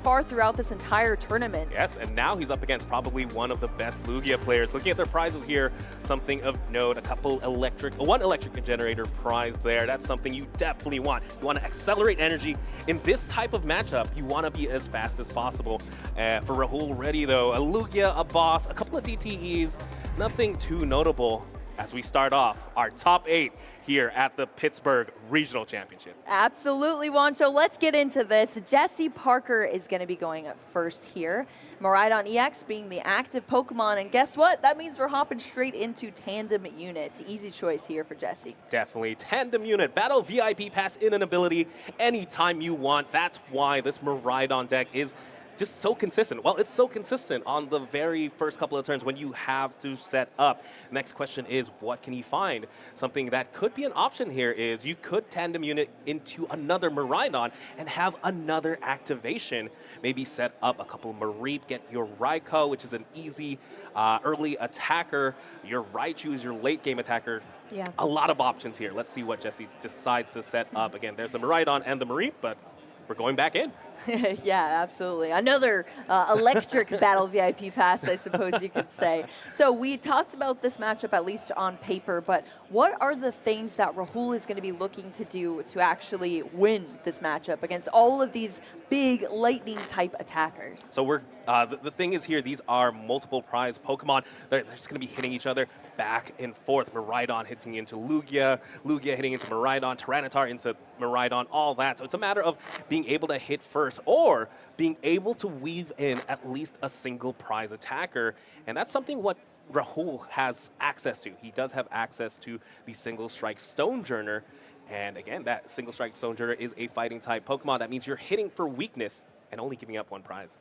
far throughout this entire tournament. Yes, and now he's up against probably one of the best Lugia players. Looking at their prizes here, something of note, one electric generator prize there. That's something you definitely want. You want to accelerate energy. In this type of matchup, you want to be as fast as possible. For Rahul Reddy though, a Lugia, a boss, a couple of DTEs, nothing too notable as we start off our top 8 here at the Pittsburgh Regional Championship. Absolutely, Wancho. Let's get into this. Jesse Parker is going to be going up first here. Miraidon EX being the active Pokemon, and guess what? That means we're hopping straight into Tandem Unit. Easy choice here for Jesse. Definitely. Tandem Unit, Battle VIP Pass in an ability anytime you want. That's why this Miraidon deck is just so consistent. Well, it's so consistent on the very first couple of turns when you have to set up. Next question is, what can he find? Something that could be an option here is you could tandem unit into another Miraidon and have another activation. Maybe set up a couple Mareep, get your Raikou, which is an easy early attacker. Your Raichu is your late game attacker. Yeah. A lot of options here. Let's see what Jesse decides to set up. Again, there's the Miraidon and the Mareep, but we're going back in. Yeah, absolutely. Another electric Battle VIP Pass, I suppose you could say. So we talked about this matchup, at least on paper, but what are the things that Rahul is going to be looking to do to actually win this matchup against all of these big lightning-type attackers? So we're the thing is here, these are multiple prize Pokemon. They're just going to be hitting each other back and forth. Miraidon hitting into Lugia, Lugia hitting into Miraidon, Tyranitar into Miraidon, all that. So it's a matter of being able to hit first or being able to weave in at least a single prize attacker. And that's something what Rahul has access to. He does have access to the Single Strike Stonejourner. And again, that Single Strike Stonejourner is a fighting type Pokemon. That means you're hitting for weakness and only giving up one prize.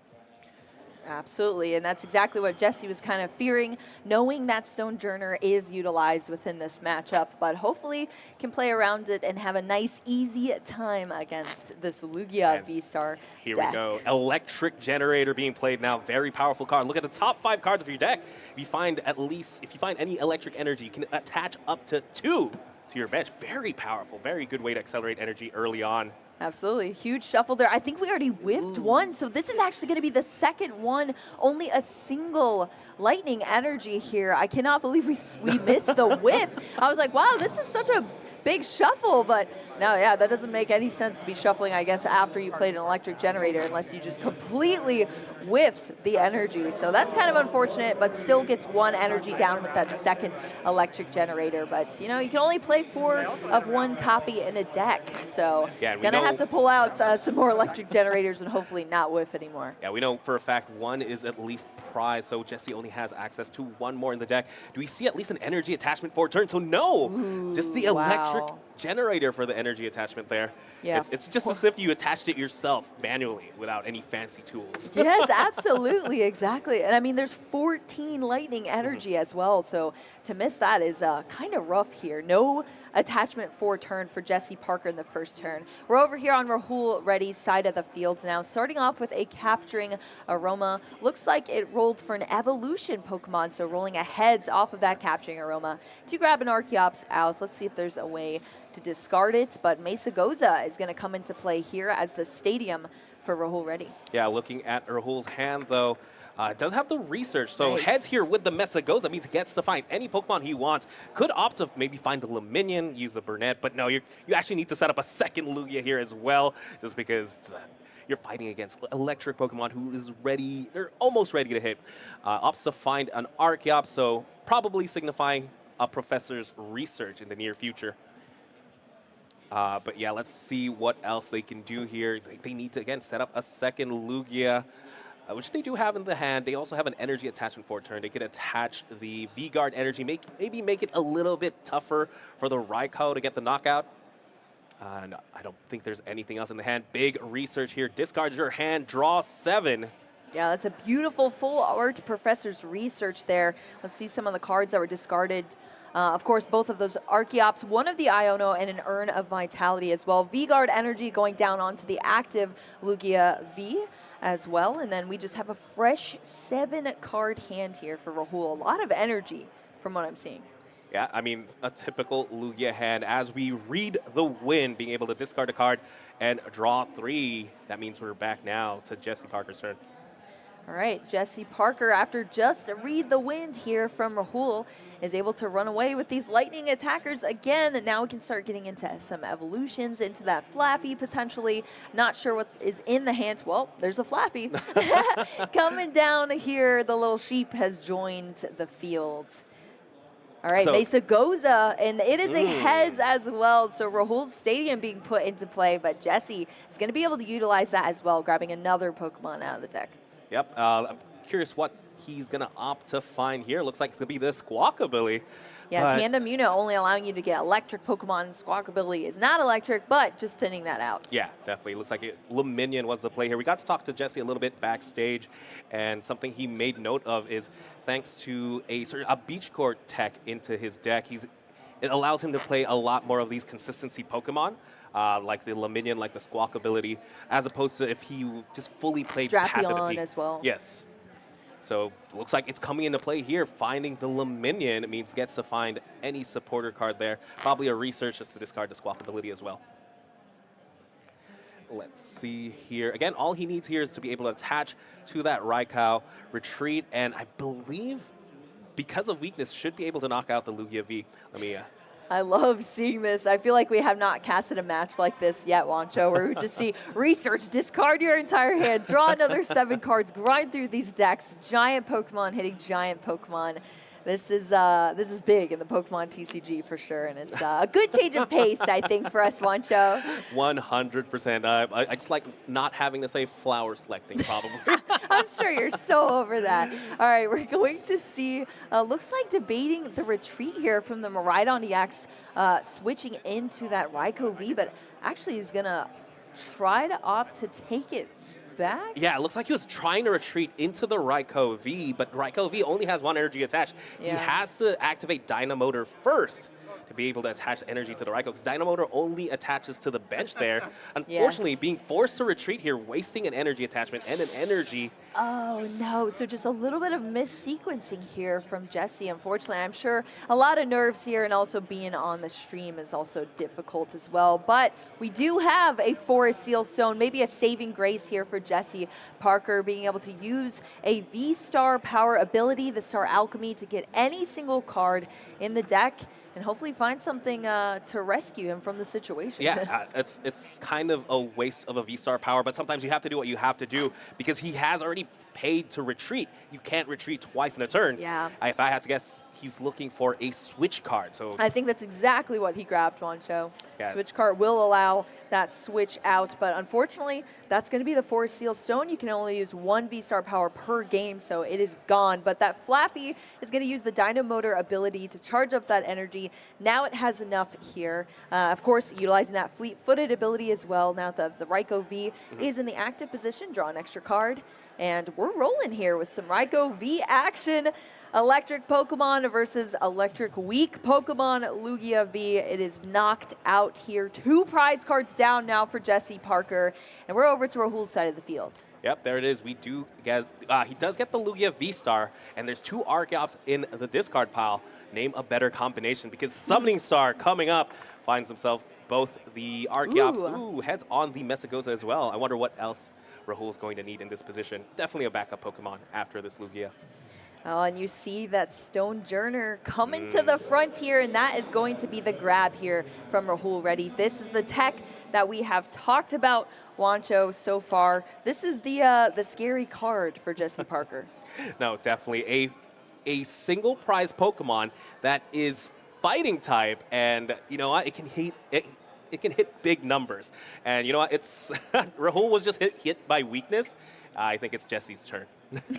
Absolutely, and that's exactly what Jesse was kind of fearing, knowing that Stonejourner is utilized within this matchup, but hopefully can play around it and have a nice, easy time against this Lugia V-Star Here deck. we go. Electric Generator being played now. Very powerful card. Look at the top 5 cards of your deck. If you find any electric energy, you can attach up to 2 to your bench. Very powerful. Very good way to accelerate energy early on. Absolutely. Huge shuffle there. I think we already whiffed one, so this is actually going to be the second one. Only a single lightning energy here. I cannot believe we missed the whiff. I was like, wow, this is such a big shuffle, but no, yeah, that doesn't make any sense to be shuffling, I guess, after you played an electric generator, unless you just completely whiff the energy. So that's kind of unfortunate, but still gets one energy down with that second electric generator. But, you know, you can only play 4 of 1 copy in a deck. So gonna have to pull out some more electric generators and hopefully not whiff anymore. Yeah, we know for a fact 1 is at least prize, so Jesse only has access to 1 more in the deck. Do we see at least an energy attachment for a turn? So no, just the electric generator for the energy attachment there. Yeah. It's just as if you attached it yourself manually without any fancy tools. Yes, absolutely, exactly. And I mean, there's 14 lightning energy as well, so to miss that is kind of rough here. No attachment for turn for Jesse Parker in the first turn. We're over here on Rahul Reddy's side of the field now, starting off with a Capturing Aroma. Looks like it rolled for an evolution Pokemon, so rolling a heads off of that Capturing Aroma to grab an Archeops out. Let's see if there's a way to discard it, but Mesa Goza is going to come into play here as the stadium for Rahul Reddy. Yeah, looking at Rahul's hand, though, it does have the research. So Nice. heads here with the Mesagoza means he gets to find any Pokemon he wants. Could opt to maybe find the Luminion, use the Burnett, but no, you actually need to set up a second Lugia here as well, just because you're fighting against electric Pokemon who is ready, they're almost ready to hit. Opts to find an Archeops, so probably signifying a Professor's research in the near future. But yeah, let's see what else they can do here. They need to, again, set up a second Lugia, which they do have in the hand. They also have an energy attachment for a turn. They could attach the V-Guard energy, maybe make it a little bit tougher for the Raikou to get the knockout. And I don't think there's anything else in the hand. Big research here. Discards your hand, draw 7. Yeah, that's a beautiful full art Professor's research there. Let's see some of the cards that were discarded. Of course, both of those Archeops, one of the Iono, and an Urn of Vitality as well. V-Guard energy going down onto the active Lugia V as well. And then we just have a fresh 7-card hand here for Rahul. A lot of energy from what I'm seeing. Yeah, I mean, a typical Lugia hand. As we read the win, being able to discard a card and draw 3, that means we're back now to Jesse Parker's turn. All right, Jesse Parker, after just read the wind here from Rahul, is able to run away with these lightning attackers again. And now we can start getting into some evolutions, into that Flaffy potentially. Not sure what is in the hand. Well, there's a Flaffy. Coming down here, the little sheep has joined the field. All right, So- Mesa Goza, and it is a heads as well. So Rahul's Stadium being put into play, but Jesse is going to be able to utilize that as well, grabbing another Pokemon out of the deck. Yep, I'm curious what he's going to opt to find here. Looks like it's going to be the Squawkabilly. Yeah, but- Tandem Unit only allowing you to get electric Pokemon. Squawkabilly is not electric, but just thinning that out. Yeah, definitely. Looks like Luminion was the play here. We got to talk to Jesse a little bit backstage, and something he made note of is thanks to a beach court tech into his deck, it allows him to play a lot more of these consistency Pokemon, like the Luminion, like the Squawk ability, as opposed to if he just fully played Path of the Drapion Peak. as well. Yes. So looks like it's coming into play here. Finding the Luminion, it means gets to find any supporter card there. Probably a research just to discard the Squawk ability as well. Let's see here. Again, all he needs here is to be able to attach to that Raikou, retreat, and I believe because of weakness, should be able to knock out the Lugia V. Let me... I love seeing this. I feel like we have not casted a match like this yet, Wancho, where we just see research, discard your entire hand, draw another 7 cards, grind through these decks, giant Pokemon hitting giant Pokemon. This is big in the Pokemon TCG for sure, and it's a good change of pace, I think, for us, Wancho. 100%. I just like not having to say flower selecting, probably. I'm sure you're so over that. All right, we're going to see, looks like debating the retreat here from the Miraidon EX, switching into that Raikou V, but actually he's going to try to opt to take it back? Yeah, it looks like he was trying to retreat into the Raikou V, but Raikou V only has 1 energy attached. Yeah. He has to activate Dynamotor first to be able to attach energy to the Raikou, because Dynamotor only attaches to the bench there. Unfortunately, Yes. being forced to retreat here, wasting an energy attachment and an energy. Oh, no. So just a little bit of missequencing here from Jesse, unfortunately. I'm sure a lot of nerves here, and also being on the stream is also difficult as well. But we do have a Forest Seal Stone, maybe a saving grace here for Jesse Parker, being able to use a V-Star power ability, the Star Alchemy, to get any single card in the deck and hopefully find something to rescue him from the situation. Yeah, it's kind of a waste of a V-Star power, but sometimes you have to do what you have to do because he has already paid to retreat. You can't retreat twice in a turn. Yeah. If I had to guess, he's looking for a switch card. So I think that's exactly what he grabbed, Wancho. Yeah. Switch card will allow that switch out, but unfortunately, that's going to be the Forest Seal Stone. You can only use 1 V-Star power per game, so it is gone. But that Flaffy is going to use the Dynamotor ability to charge up that energy. Now it has enough here. Of course, utilizing that Fleet-Footed ability as well. Now the Raikou V is in the active position. Draw an extra card. And we're rolling here with some Raikou V action. Electric Pokemon versus electric weak Pokemon Lugia V. It is knocked out here. 2 prize cards down now for Jesse Parker. And we're over to Rahul's side of the field. Yep, there it is. We do get, he does get the Lugia V-Star, and there's 2 Archeops in the discard pile. Name a better combination, because Summoning Star coming up finds himself both the Archeops. Ooh, heads on the Mesagoza as well. I wonder what else Rahul's going to need in this position. Definitely a backup Pokemon after this Lugia. Oh, and you see that Stone Journer coming to the front here, and that is going to be the grab here from Rahul Reddy. This is the tech that we have talked about, Wancho, so far. This is the scary card for Jesse Parker. No, definitely a single prize Pokemon that is fighting type, and you know what? It can hit big numbers. And you know what? It's Rahul was just hit by weakness. I think it's Jesse's turn.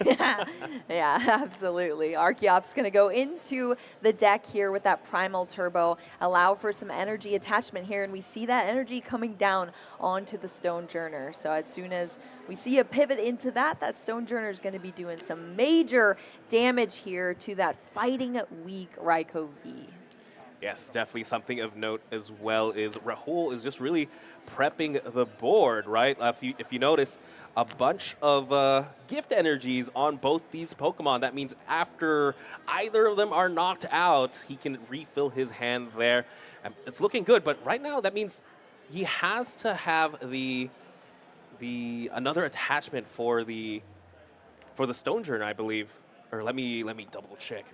Yeah, absolutely. Archeop's going to go into the deck here with that Primal Turbo, allow for some energy attachment here, and we see that energy coming down onto the Stone Journer. So as soon as we see a pivot into that Stone Journer is going to be doing some major damage here to that fighting weak Raikou V. Yes, definitely something of note as well is Rahul is just really prepping the board, right? If you notice, a bunch of gift energies on both these Pokemon. That means after either of them are knocked out, he can refill his hand there. It's looking good, but right now that means he has to have the another attachment for the Stonejourner, I believe. Or let me double check.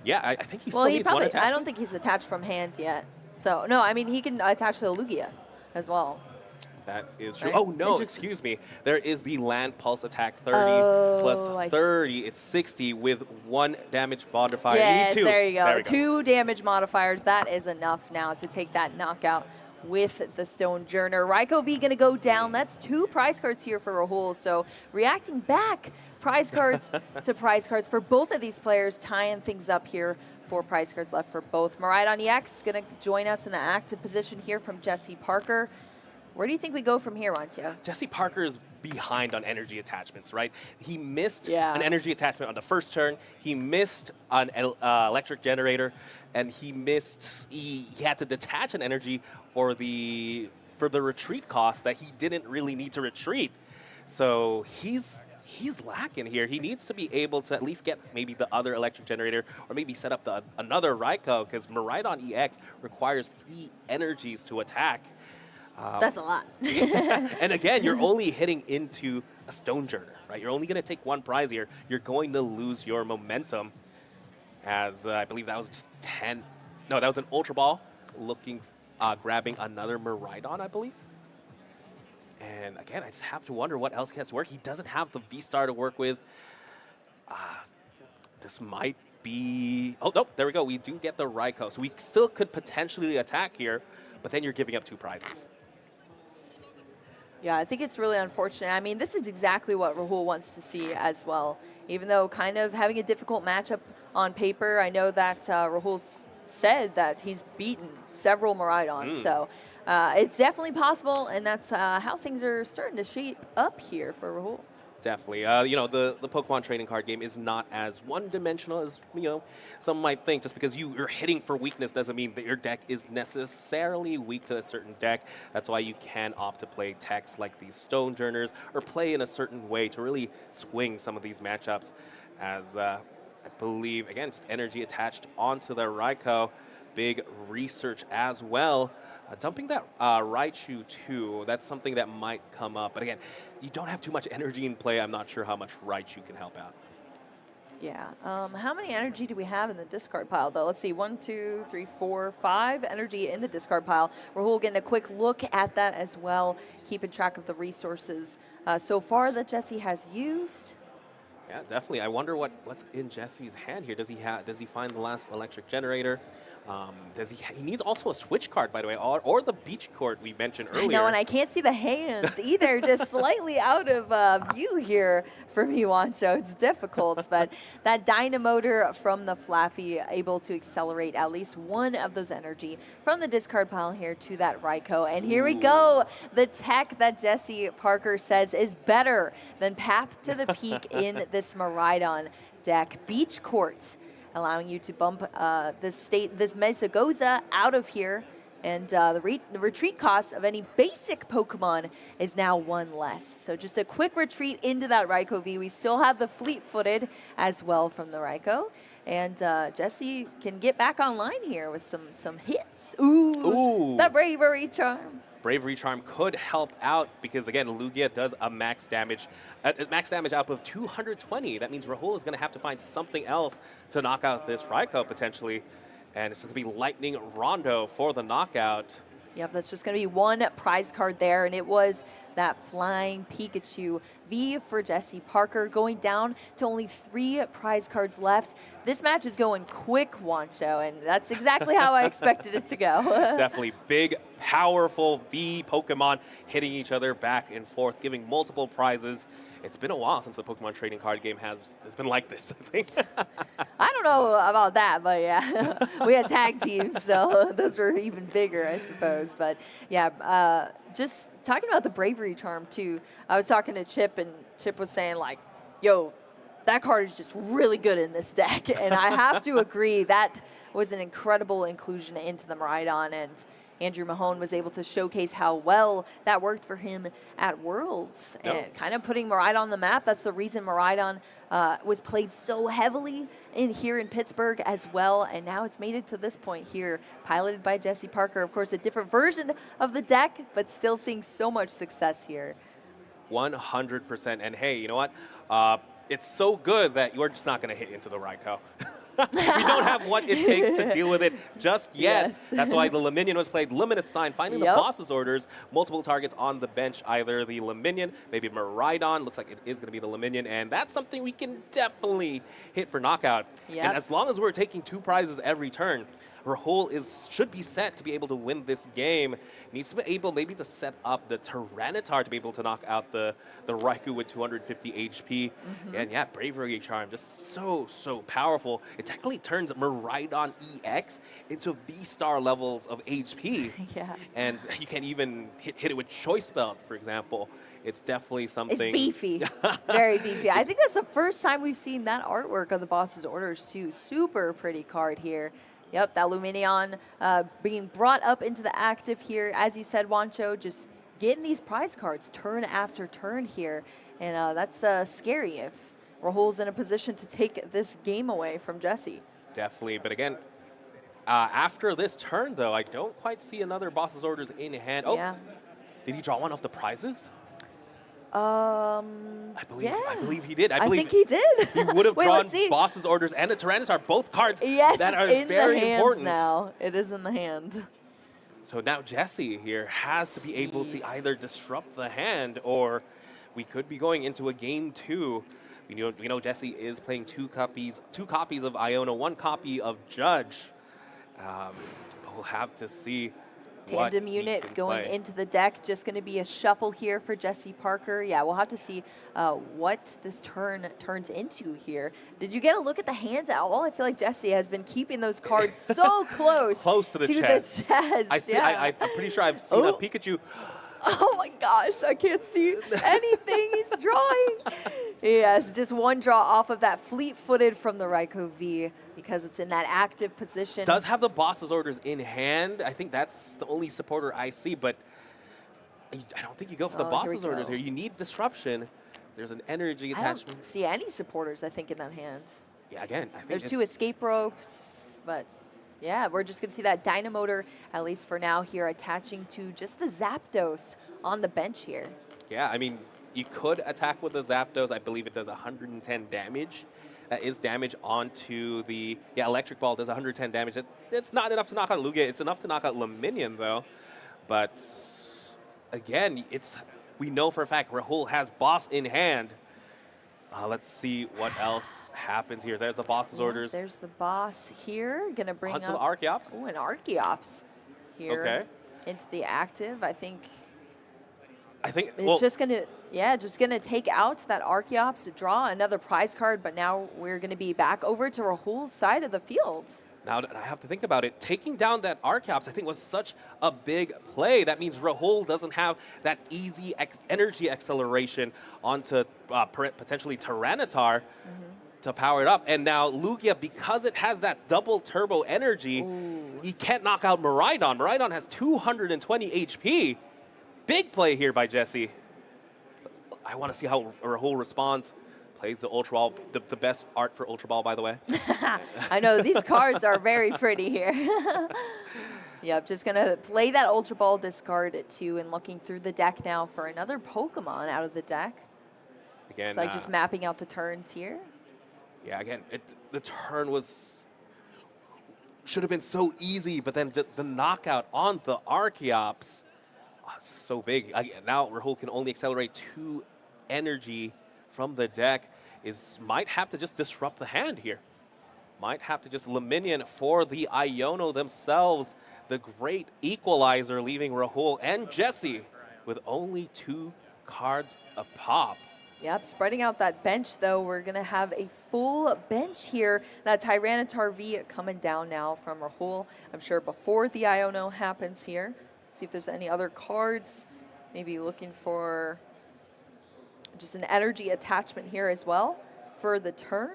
Yeah, I think he still needs one attachment. I don't think he's attached from hand yet. So no, I mean he can attach to the Lugia as well. That is true. Right? Oh no, excuse me. There is the Land Pulse attack 30 plus 30. It's 60 with 1 damage modifier. Yes, you need 2. there you go. There we 2 damage modifiers. That is enough now to take that knockout with the Stonejourner. Raikou V gonna go down. That's 2 prize cards here for Rahul. So reacting back, prize cards to prize cards for both of these players, tying things up here. 4 prize cards left for both. Miraidon EX gonna join us in the active position here from Jesse Parker. Where do you think we go from here, Wancho? Jesse Parker is behind on energy attachments, right? He missed an energy attachment on the first turn. He missed an electric generator, and he had to detach an energy for the retreat cost that he didn't really need to retreat. So he's lacking here. He needs to be able to at least get maybe the other electric generator or maybe set up another Raikou, because Miraidon EX requires 3 energies to attack. That's a lot. And again, you're only hitting into a Stonejourner, right? You're only going to take 1 prize here. You're going to lose your momentum, as I believe that was just 10. No, that was an Ultra Ball grabbing another Miraidon, I believe. And again, I just have to wonder what else he has to work. He doesn't have the V-Star to work with. This might be... Oh, no, there we go. We do get the Raikou. So we still could potentially attack here, but then you're giving up 2 prizes. Yeah, I think it's really unfortunate. I mean, this is exactly what Rahul wants to see as well. Even though kind of having a difficult matchup on paper, I know that Rahul's said that he's beaten several Miraidons. So it's definitely possible, and that's how things are starting to shape up here for Rahul. Definitely. You know, the Pokemon trading card game is not as one-dimensional as, you know, some might think. Just because you're hitting for weakness doesn't mean that your deck is necessarily weak to a certain deck. That's why you can opt to play techs like these Stonejourners or play in a certain way to really swing some of these matchups. As I believe, again, just energy attached onto the Raikou. Big research as well. Dumping that Raichu too, that's something that might come up. But again, you don't have too much energy in play. I'm not sure how much Raichu can help out. Yeah. How many energy do we have in the discard pile, though? Let's see. 1, 2, 3, 4, 5 energy in the discard pile. Rahul getting a quick look at that as well, keeping track of the resources so far that Jesse has used. Yeah, definitely. I wonder what's in Jesse's hand here. Does he find the last electric generator? He needs also a switch card, by the way, or the beach court we mentioned earlier. I know, and I can't see the hands either, just slightly out of view here for me, Wancho. It's difficult, but that Dynamotor from the Flaffy able to accelerate at least 1 of those energy from the discard pile here to that Raikou. And here we go, the tech that Jesse Parker says is better than Path to the Peak in this Miraidon deck. Beach Court, allowing you to bump this Mesagoza out of here. And the retreat cost of any basic Pokemon is now 1 less. So just a quick retreat into that Raikou V. We still have the fleet-footed as well from the Raikou. And Jesse can get back online here with some hits. Ooh. That Bravery Charm. Bravery Charm could help out because, again, Lugia does a max damage out of 220. That means Rahul is going to have to find something else to knock out this Raikou potentially. And it's going to be Lightning Rondo for the knockout. Yep, that's just going to be 1 prize card there, and it was that Flying Pikachu V for Jesse Parker, going down to only 3 prize cards left. This match is going quick, Wancho, and that's exactly how I expected it to go. Definitely big, powerful V Pokemon hitting each other back and forth, giving multiple prizes. It's been a while since the Pokemon trading card game has been like this, I think. I don't know about that, but yeah, we had tag teams, so those were even bigger, I suppose. But yeah, just talking about the Bravery Charm too, I was talking to Chip, and Chip was saying like, yo, that card is just really good in this deck. And I have to agree, that was an incredible inclusion into the Miraidon. And Andrew Mahone was able to showcase how well that worked for him at Worlds and kind of putting Miraidon on the map. That's the reason Miraidon was played so heavily here in Pittsburgh as well, and now it's made it to this point here, piloted by Jesse Parker. Of course, a different version of the deck, but still seeing so much success here. 100%. And hey, you know what? It's so good that you're just not going to hit into the Raikou. You don't have what it takes to deal with it just yet. Yes. That's why the Luminion was played. Luminous Sign, finding the boss's orders, multiple targets on the bench, either the Luminion, maybe Miraidon. Looks like it is going to be the Luminion, and that's something we can definitely hit for knockout. Yep. And as long as we're taking 2 prizes every turn, Rahul should be set to be able to win this game. Needs to be able maybe to set up the Tyranitar to be able to knock out the Raikou with 250 HP. And yeah, Bravery Charm, just so powerful. It technically turns Miraidon EX into V-Star levels of HP. Yeah. And you can even hit it with Choice Belt, for example. It's definitely something. It's beefy, very beefy. I think that's the first time we've seen that artwork of the boss's orders too. Super pretty card here. Yep, that Luminion being brought up into the active here. As you said, Wancho, just getting these prize cards turn after turn here. And that's scary if Rahul's in a position to take this game away from Jesse. Definitely, but again, after this turn, though, I don't quite see another boss's orders in hand. Oh, yeah. Did he draw one off the prizes? I I believe he did. I think he did. He would have Wait, drawn let's see. boss's orders and a Tyranitar, both cards Yes, that are it's in very the hands important. now. It is in the hand. So now Jesse here has to be able to either disrupt the hand, or we could be going into a game 2. We know Jesse is playing two copies of Iona, 1 copy of Judge. We'll have to see. Tandem unit going into the deck, just going to be a shuffle here for Jesse Parker. Yeah, we'll have to see what this turn turns into here. Did you get a look at the hands at all? I feel like Jesse has been keeping those cards so close to the chest. I'm pretty sure I've seen a Pikachu. Oh my gosh, I can't see anything he's drawing. Yes, just one draw off of that fleet-footed from the Raikou V because it's in that active position. Does have the boss's orders in hand. I think that's the only supporter I see, but I don't think you go for the boss's orders here. You need disruption. There's an energy attachment. I don't see any supporters, I think, in that hand. Yeah, again, I think there's 2 escape ropes, but yeah, we're just going to see that Dynamotor, at least for now here, attaching to just the Zapdos on the bench here. Yeah, I mean, you could attack with the Zapdos. I believe it does 110 damage. That is damage onto the... Yeah, Electric Ball does 110 damage. It's not enough to knock out Lugia. It's enough to knock out Luminion, though. But, again, we know for a fact Rahul has boss in hand. Let's see what else happens here. There's the boss's orders. There's the boss here. Going to bring onto up... the Archeops. Oh, an Archeops here into the active. I think it's just gonna take out that Archeops to draw another prize card, but now we're gonna be back over to Rahul's side of the field. Now that I have to think about it, taking down that Archeops, I think, was such a big play. That means Rahul doesn't have that easy energy acceleration onto potentially Tyranitar to power it up. And now Lugia, because it has that double turbo energy, he can't knock out Miraidon. Miraidon has 220 HP. Big play here by Jesse. I want to see how Rahul responds. Plays the Ultra Ball, the best art for Ultra Ball, by the way. I know, these cards are very pretty here. Yep, just going to play that Ultra Ball, discard it too, and looking through the deck now for another Pokemon out of the deck. Again, so just mapping out the turns here. Yeah, again, the turn should have been so easy, but then the knockout on the Archeops, it's so big. Now Rahul can only accelerate 2 energy from the deck. Might have to just disrupt the hand here. Might have to just Luminion for the Iono themselves. The great equalizer, leaving Rahul and Jesse with only 2 cards a pop. Yep, spreading out that bench, though, we're going to have a full bench here. That Tyranitar V coming down now from Rahul. I'm sure before the Iono happens here. See if there's any other cards. Maybe looking for just an energy attachment here as well for the turn.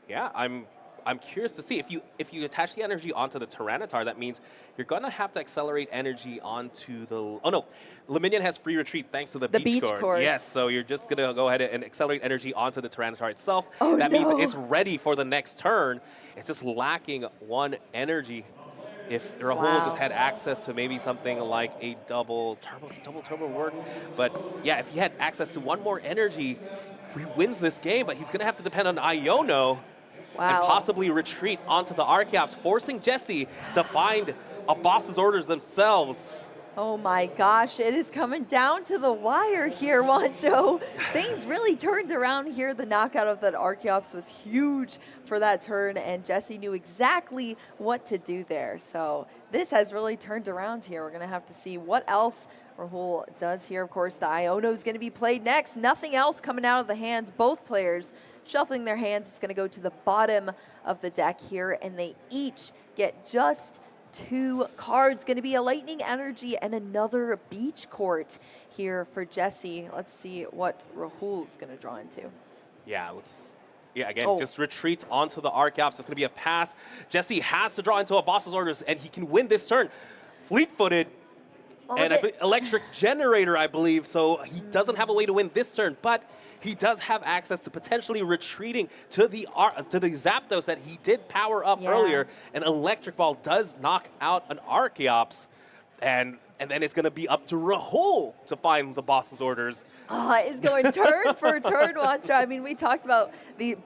Yeah, I'm I'm curious to see if you attach the energy onto the Tyranitar, that means you're gonna have to accelerate energy onto the. Oh no, Luminion has free retreat thanks to the beach cord. Cords. Yes, so you're just gonna go ahead and accelerate energy onto the Tyranitar itself. Oh, that no. means it's ready for the next turn. It's just lacking 1 energy. If Rahul just had access to maybe something like a double turbo work, but yeah, if he had access to 1 more energy, he wins this game. But he's gonna have to depend on Iono. And possibly retreat onto the Archeops, forcing Jesse to find a boss's orders themselves. Oh my gosh, it is coming down to the wire here, Wancho. Things really turned around here. The knockout of that Archeops was huge for that turn, and Jesse knew exactly what to do there. So this has really turned around here. We're going to have to see what else Rahul does here. Of course, the Iono is going to be played next. Nothing else coming out of the hands. Both players shuffling their hands. It's going to go to the bottom of the deck here, and they each get just 2 cards. Going to be a Lightning Energy and another Beach Court here for Jesse. Let's see what Rahul's going to draw into. Yeah, again, just retreats onto the Archeops. It's going to be a pass. Jesse has to draw into a boss's orders, and he can win this turn. Fleet-footed and electric generator, I believe, so he doesn't have a way to win this turn, but he does have access to potentially retreating to the Zapdos that he did power up earlier. An Electric Ball does knock out an Archeops, and then it's going to be up to Rahul to find the boss's orders. It's going turn for turn, Wancho. I mean, we talked about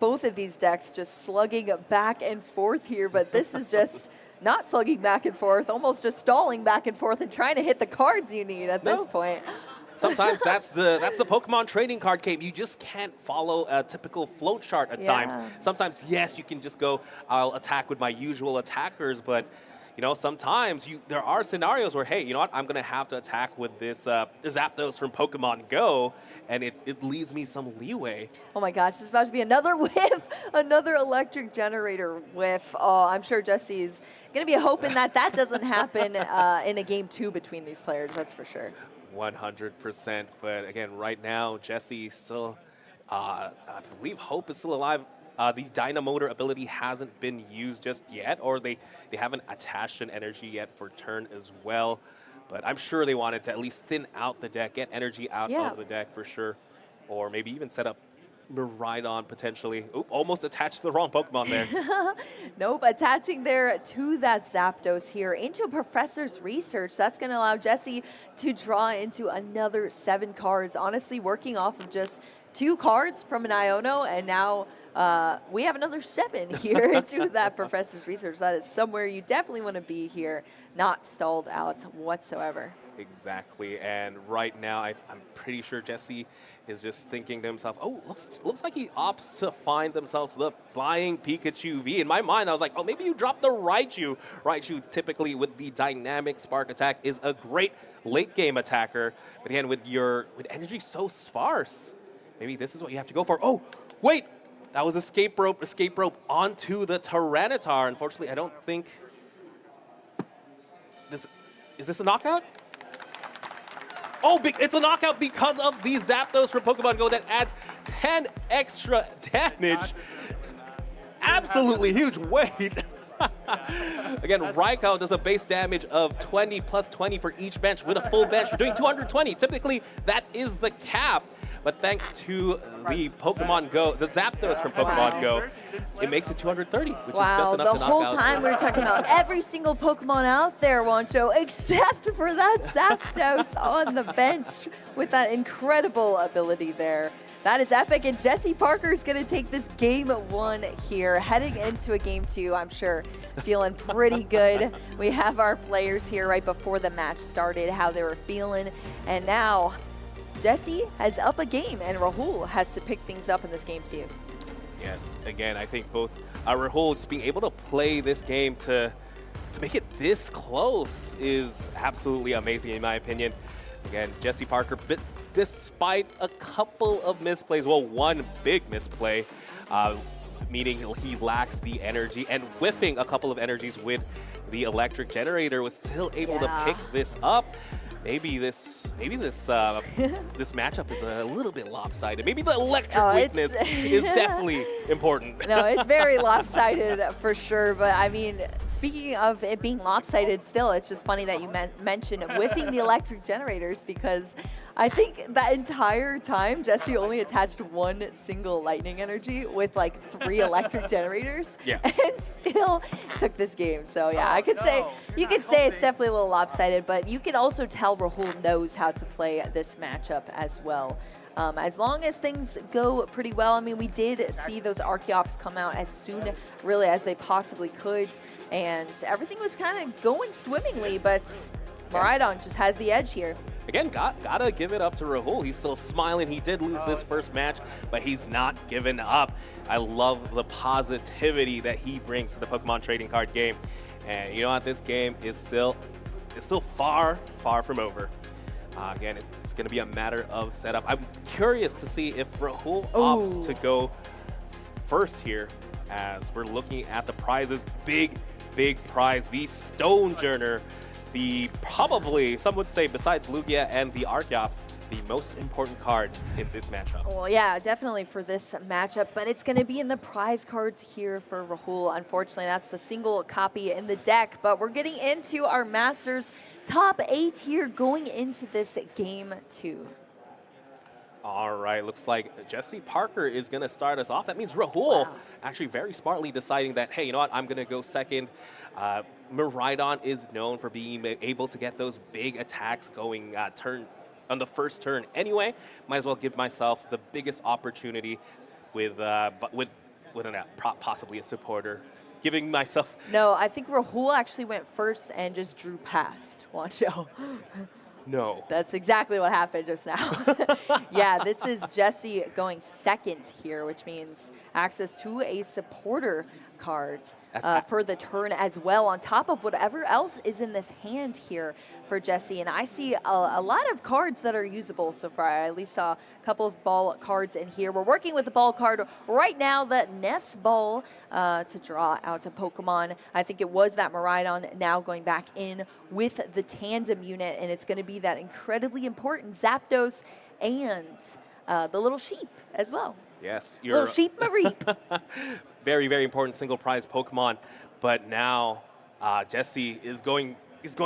both of these decks just slugging back and forth here, but this is just not slugging back and forth, almost just stalling back and forth and trying to hit the cards you need at this point. Sometimes that's the Pokemon trading card game. You just can't follow a typical flow chart at times. Sometimes, yes, you can just go, I'll attack with my usual attackers, but you know, sometimes there are scenarios where, hey, you know what, I'm going to have to attack with this Zapdos from Pokemon Go, and it leaves me some leeway. Oh my gosh, there's about to be another whiff, another electric generator whiff. Oh, I'm sure Jesse's going to be hoping that doesn't happen in a game 2 between these players, that's for sure. 100%, but again, right now, Jesse still, I believe Hope is still alive. The Dynamotor ability hasn't been used just yet, or they haven't attached an energy yet for turn as well. But I'm sure they wanted to at least thin out the deck, get energy out of the deck for sure, or maybe even set up Miraidon potentially. Oop, almost attached to the wrong Pokemon there. Nope, attaching there to that Zapdos here into Professor's Research. That's going to allow Jesse to draw into another 7 cards. Honestly, working off of just 2 cards from an Iono, and now we have another 7 here into that Professor's Research. That is somewhere you definitely want to be here, not stalled out whatsoever. Exactly, and right now I'm pretty sure Jesse is just thinking to himself, oh, looks like he opts to find themselves the Flying Pikachu V. In my mind, I was like, oh, maybe you dropped the Raichu. Raichu typically with the Dynamic Spark attack is a great late game attacker, but again, with energy so sparse, maybe this is what you have to go for. Oh, wait, that was escape rope onto the Tyranitar. Unfortunately, I don't think is this a knockout? Oh, it's a knockout because of the Zapdos from Pokemon Go that adds 10 extra damage. Absolutely huge weight. Again, Raikou does a base damage of 20 plus 20 for each bench. With a full bench, you're doing 220. Typically, that is the cap. But thanks to the Pokemon Go, the Zapdos from Pokemon Go, it makes it 230, which is just enough to knock out. The whole time we were talking about every single Pokemon out there, Wancho, except for that Zapdos on the bench with that incredible ability there. That is epic, and Jesse Parker is going to take this game 1 here, heading into a game 2, I'm sure, feeling pretty good. We have our players here right before the match started, how they were feeling, and now Jesse has up a game, and Rahul has to pick things up in this game 2. Yes, again, I think both Rahul just being able to play this game to make it this close is absolutely amazing in my opinion. Again, Jesse Parker, despite a couple of misplays, well, one big misplay, meaning he lacks the energy, and whiffing a couple of energies with the electric generator, was still able to pick this up. maybe this this matchup is a little bit lopsided. Maybe the electric weakness is definitely important. No, it's very lopsided for sure. But I mean, speaking of it being lopsided still, it's just funny that you mentioned whiffing the electric generators, because I think that entire time Jesse only attached one single lightning energy with like 3 electric generators, and still took this game. So yeah, I could say, you could say it's definitely a little lopsided, but you can also tell Rahul knows how to play this matchup as well. As long as things go pretty well. I mean, we did see those Archeops come out as soon, really, as they possibly could, and everything was kind of going swimmingly, but Miraidon just has the edge here. Again, gotta give it up to Rahul. He's still smiling. He did lose this first match, but he's not given up. I love the positivity that he brings to the Pokemon trading card game. And you know what? This game is still far, far from over. Again, it's going to be a matter of setup. I'm curious to see if Rahul opts to go first here, as we're looking at the prizes. Big prize, the Stonejourner. The probably, some would say, besides Lugia and the Archeops, the most important card in this matchup. Well, yeah, definitely for this matchup, but it's going to be in the prize cards here for Rahul. Unfortunately, that's the single copy in the deck, but we're getting into our Masters top 8 here going into this game 2. All right, looks like Jesse Parker is going to start us off. That means Rahul actually very smartly deciding that, hey, you know what, I'm going to go second. Miraidon is known for being able to get those big attacks going on the first turn anyway. Might as well give myself the biggest opportunity with possibly a supporter. Giving myself... No, I think Rahul actually went first and just drew past Wancho. No. That's exactly what happened just now. Yeah, this is Jesse going second here, which means access to a supporter card for the turn as well, on top of whatever else is in this hand here for Jesse. And I see a lot of cards that are usable so far. I at least saw a couple of ball cards in here. We're working with the ball card right now, the Nest Ball, to draw out a Pokemon. I think it was that Miraidon now going back in with the tandem unit, and it's going to be that incredibly important Zapdos and the little sheep as well. Yes, little sheep Mareep. Very, very important single prize Pokemon. But now Jesse is going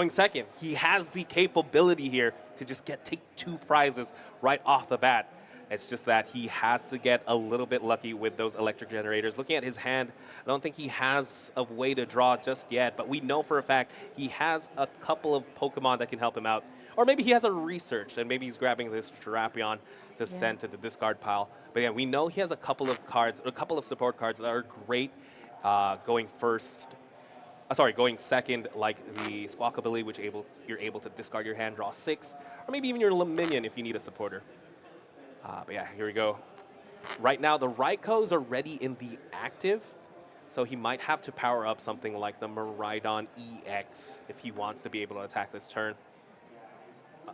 second. He has the capability here to just take 2 prizes right off the bat. It's just that he has to get a little bit lucky with those electric generators. Looking at his hand, I don't think he has a way to draw just yet, but we know for a fact he has a couple of Pokemon that can help him out. Or maybe he has a research, and maybe he's grabbing this Drapion to send to the discard pile. But yeah, we know he has a couple of cards, a couple of support cards that are great going second, like the Squawkabilly, which you're able to discard your hand, draw 6, or maybe even your Minion if you need a supporter. But yeah, here we go. Right now, the Raikos are ready in the active, so he might have to power up something like the Miraidon EX if he wants to be able to attack this turn.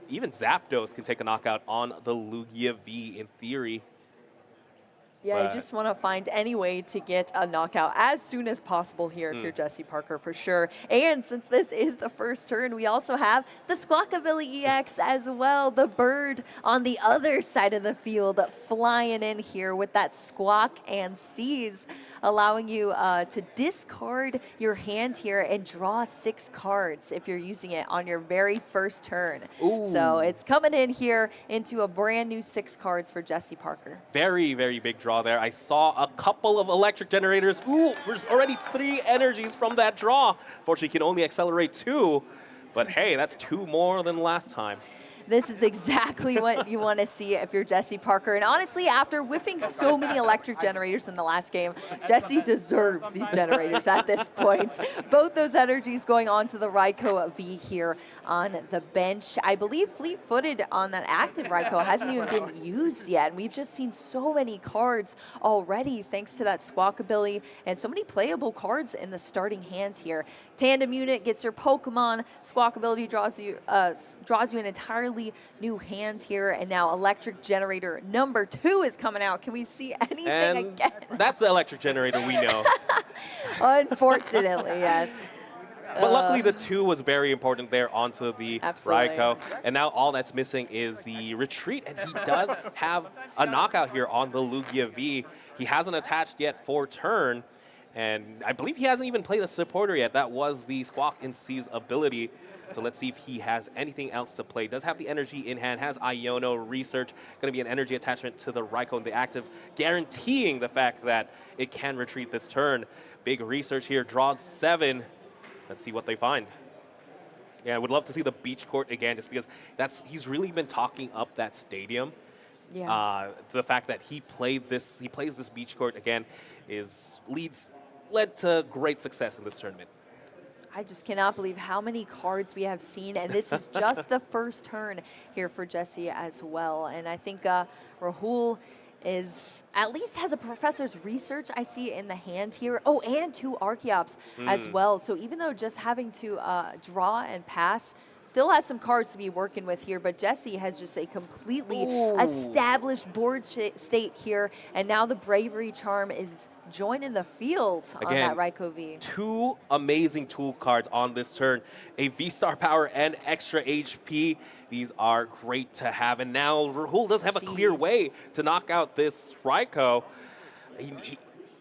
Even Zapdos can take a knockout on the Lugia V in theory. Yeah, I just want to find any way to get a knockout as soon as possible here if you're Jesse Parker, for sure. And since this is the first turn, we also have the Squawkabilly EX as well. The bird on the other side of the field flying in here with that Squawk and Seize, allowing you to discard your hand here and draw 6 cards if you're using it on your very first turn. Ooh. So it's coming in here into a brand new 6 cards for Jesse Parker. Very, very big draw there. I saw a couple of electric generators. Ooh, there's already 3 energies from that draw. Fortunately, you can only accelerate 2, but hey, that's 2 more than last time. This is exactly what you want to see if you're Jesse Parker. And honestly, after whiffing so many electric generators in the last game, Jesse deserves these generators at this point. Both those energies going on to the Raikou V here on the bench. I believe fleet-footed on that active Raikou hasn't even been used yet. And we've just seen so many cards already thanks to that Squawkabilly and so many playable cards in the starting hand here. Tandem unit gets your Pokemon. Squawkabilly draws you an entirely new hand here, and now electric generator number 2 is coming out. Can we see anything again? That's the electric generator we know. Unfortunately, yes. But luckily, the 2 was very important there onto the Absolutely. Raikou. And now all that's missing is the retreat. And he does have a knockout here on the Lugia V. He hasn't attached yet for turn. And I believe he hasn't even played a supporter yet. That was the Squawk and Seize ability. So let's see if he has anything else to play. Does have the energy in hand, has Iono Research, going to be an energy attachment to the Raikou and the active, guaranteeing the fact that it can retreat this turn. Big research here, draws 7. Let's see what they find. Yeah, I would love to see the beach court again, just because he's really been talking up that stadium. Yeah. The fact that he plays this beach court again led to great success in this tournament. I just cannot believe how many cards we have seen, and this is just the first turn here for Jesse as well. And I think Rahul at least has a Professor's Research I see in the hand here. Oh, and 2 Archeops as well. So even though just having to draw and pass, still has some cards to be working with here, but Jesse has just a completely established board state here, and now the Bravery Charm is joining the field on that Raikou V. 2 amazing tool cards on this turn. A V-Star Power and extra HP. These are great to have, and now Rahul does have a clear way to knock out this Raikou.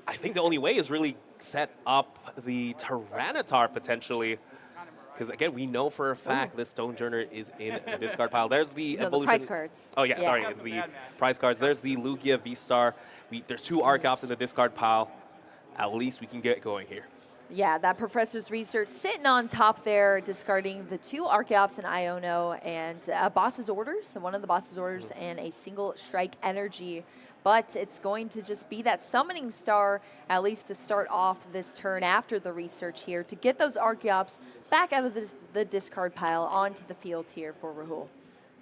I think the only way is really set up the Tyranitar potentially. Because, again, we know for a fact this Stonejourner is in the discard pile. There's the evolution. The prize cards. Oh, yeah, sorry. The prize cards. There's the Lugia V-Star. There's 2 Archeops in the discard pile. At least we can get going here. Yeah, that Professor's Research sitting on top there, discarding the 2 Archeops and Iono and Boss's Orders, so one of the Boss's Orders, and a single Strike Energy. But it's going to just be that Summoning Star, at least to start off this turn after the research here, to get those Archeops back out of the discard pile onto the field here for Rahul.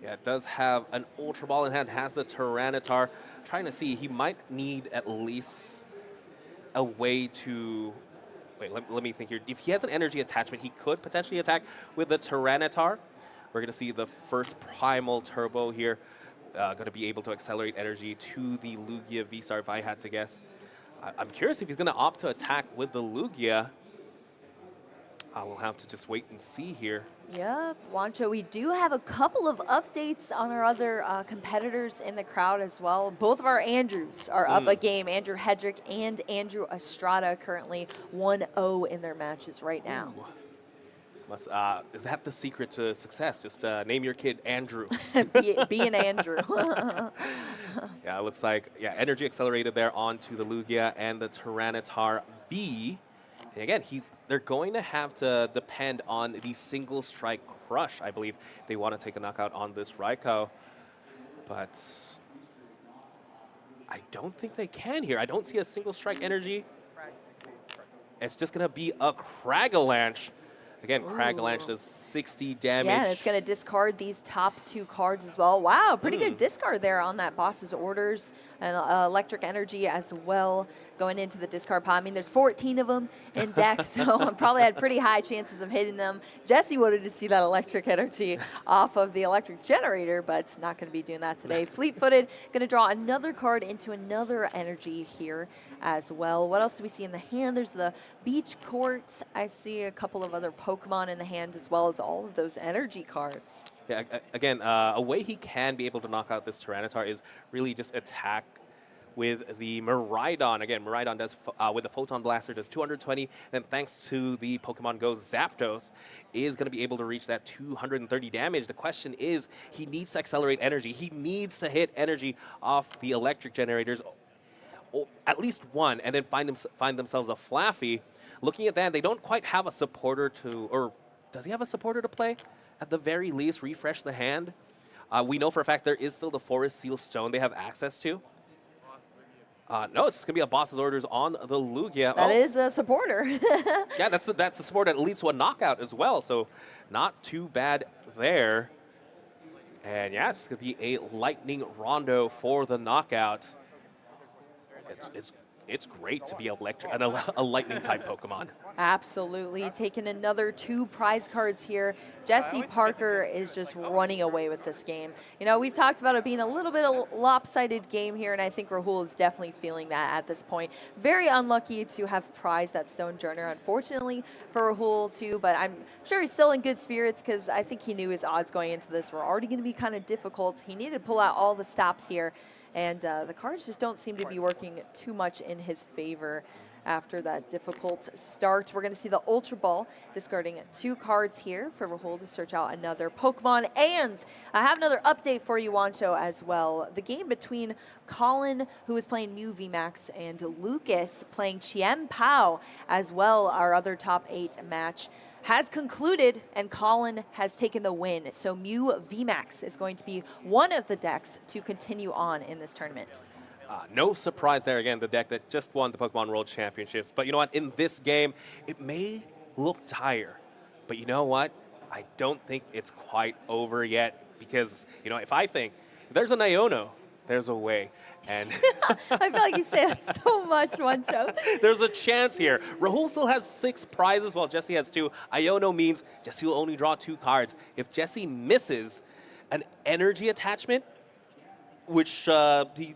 Yeah, it does have an Ultra Ball in hand, has the Tyranitar. Trying to see, he might need at least a way to... Wait, let me think here. If he has an energy attachment, he could potentially attack with the Tyranitar. We're going to see the first Primal Turbo here. Going to be able to accelerate energy to the Lugia V-Star, if I had to guess. I'm curious if he's going to opt to attack with the Lugia. I will have to just wait and see here. Yep, Wancho, we do have a couple of updates on our other competitors in the crowd as well. Both of our Andrews are up a game. Andrew Hedrick and Andrew Estrada currently 1-0 in their matches right now. Ooh. Is that the secret to success? Just name your kid Andrew. be an Andrew. Yeah, it looks like, energy accelerated there onto the Lugia and the Tyranitar V. And again, they're going to have to depend on the single strike crush, I believe. They want to take a knockout on this Raikou. But I don't think they can here. I don't see a single strike energy. It's just going to be a Cragalanche. Again, Cragalanche does 60 damage. Yeah, and it's going to discard these top 2 cards as well. Wow, pretty good discard there on that Boss's Orders and Electric Energy as well going into the discard pile. I mean, there's 14 of them in deck, so I probably had pretty high chances of hitting them. Jesse wanted to see that Electric Energy off of the Electric Generator, but it's not going to be doing that today. Fleet-footed, going to draw another card into another energy here as well. What else do we see in the hand? There's the Beach Court. I see a couple of other Pokemon in the hand as well as all of those energy cards. Yeah, again, a way he can be able to knock out this Tyranitar is really just attack with the Miraidon. Again, Miraidon does, with the Photon Blaster, does 220. Then thanks to the Pokemon Go Zapdos, is going to be able to reach that 230 damage. The question is, he needs to accelerate energy. He needs to hit energy off the electric generators, or at least one, and then find themselves a Flaffy. Looking at that, they don't quite have a supporter to, or does he have a supporter to play? At the very least, refresh the hand. We know for a fact there is still the Forest Seal Stone they have access to. No, it's going to be a Boss's Orders on the Lugia. That is a supporter. Yeah, that's a support that leads to a knockout as well, so not too bad there. And yeah, it's going to be a Lightning Rondo for the knockout. it's great to be a lightning type Pokemon. Absolutely. Taking another 2 prize cards here. Jesse Parker is just running away with this game. You know, we've talked about it being a little bit of a lopsided game here, and I think Rahul is definitely feeling that at this point. Very unlucky to have prized that Stonejourner, unfortunately, for Rahul too, but I'm sure he's still in good spirits because I think he knew his odds going into this were already going to be kind of difficult. He needed to pull out all the stops here, and the cards just don't seem to be working too much in his favor. After that difficult start, we're going to see the Ultra Ball discarding 2 cards here for Rahul to search out another Pokemon. And I have another update for you, Wancho, as well. The game between Colin, who is playing Mew VMAX, and Lucas playing Chien Pao as well, our other top 8 match, has concluded, and Colin has taken the win. So Mew VMAX is going to be one of the decks to continue on in this tournament. No surprise there again, the deck that just won the Pokemon World Championships. But you know what? In this game, it may look dire. But you know what? I don't think it's quite over yet. Because, you know, if there's an Iono, there's a way. And I feel like you say that so much, Wancho. There's a chance here. Rahul still has 6 prizes while Jesse has 2. Iono means Jesse will only draw 2 cards. If Jesse misses an energy attachment, which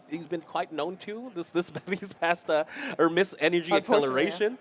he's been quite known to these past or miss energy acceleration,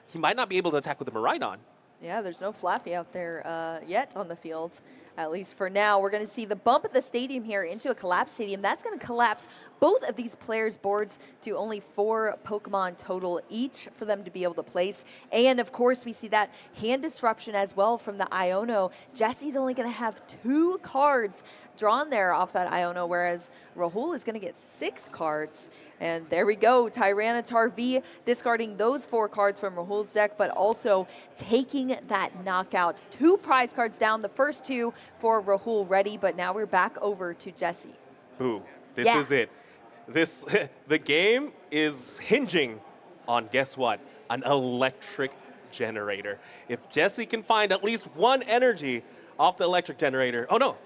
he might not be able to attack with the Miraidon. Yeah, there's no Flaffy out there yet on the field, at least for now. We're going to see the bump at the stadium here into a collapsed stadium. That's going to collapse both of these players' boards to only 4 Pokemon total each for them to be able to place. And, of course, we see that hand disruption as well from the Iono. Jesse's only going to have 2 cards drawn there off that Iono, whereas Rahul is going to get 6 cards. And there we go, Tyranitar V discarding those 4 cards from Rahul's deck, but also taking that knockout. 2 prize cards down, the first 2 for Rahul Reddy, but now we're back over to Jesse. Ooh, this is it. The game is hinging on, guess what? An electric generator. If Jesse can find at least 1 energy off the electric generator, oh no,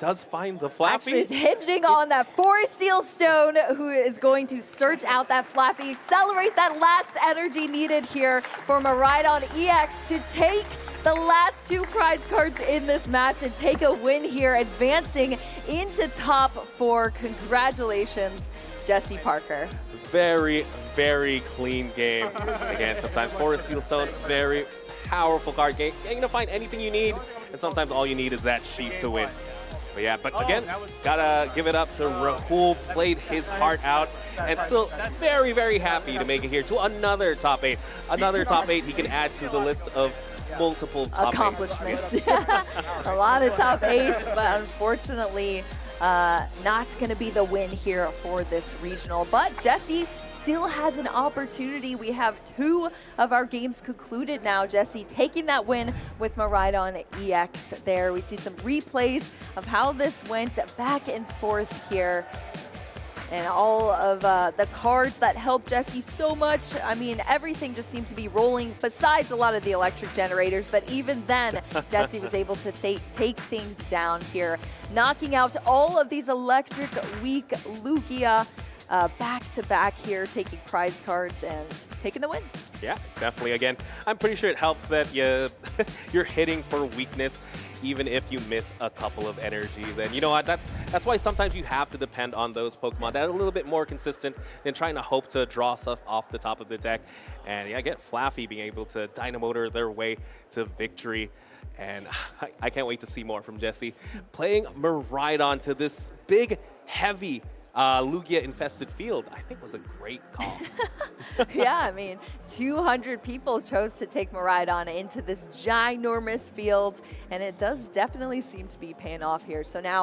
does find the Flaffy. Actually, is hinging on that Forest Seal Stone, who is going to search out that Flaffy, accelerate that last energy needed here for Miraidon EX to take the last 2 prize cards in this match and take a win here, advancing into top 4. Congratulations, Jesse Parker. Very, very clean game. Again, sometimes Forest Seal Stone, very powerful card. You're going to find anything you need, and sometimes all you need is that sheet to win. But yeah, but again, gotta give it up to Rahul, played his heart out, and still very, very happy to make it here to another top 8. Another top 8 he can add to the list of multiple top accomplishments. A lot of top 8s, but unfortunately not going to be the win here for this regional. But Jesse still has an opportunity. We have 2 of our games concluded now. Jesse taking that win with Miraidon EX there. We see some replays of how this went back and forth here. And all of the cards that helped Jesse so much. I mean, everything just seemed to be rolling besides a lot of the electric generators. But even then, Jesse was able to take things down here, knocking out all of these electric weak Lugia back-to-back here, taking prize cards and taking the win. Yeah, definitely. Again, I'm pretty sure it helps that you're hitting for weakness, even if you miss a couple of energies. And you know what? That's why sometimes you have to depend on those Pokemon that are a little bit more consistent than trying to hope to draw stuff off the top of the deck. And yeah, get Flaffy being able to Dynamotor their way to victory. And I can't wait to see more from Jesse. Playing Miraidon to this big, heavy Lugia-infested field, I think was a great call. Yeah, I mean, 200 people chose to take Miraidon into this ginormous field, and it does definitely seem to be paying off here. So now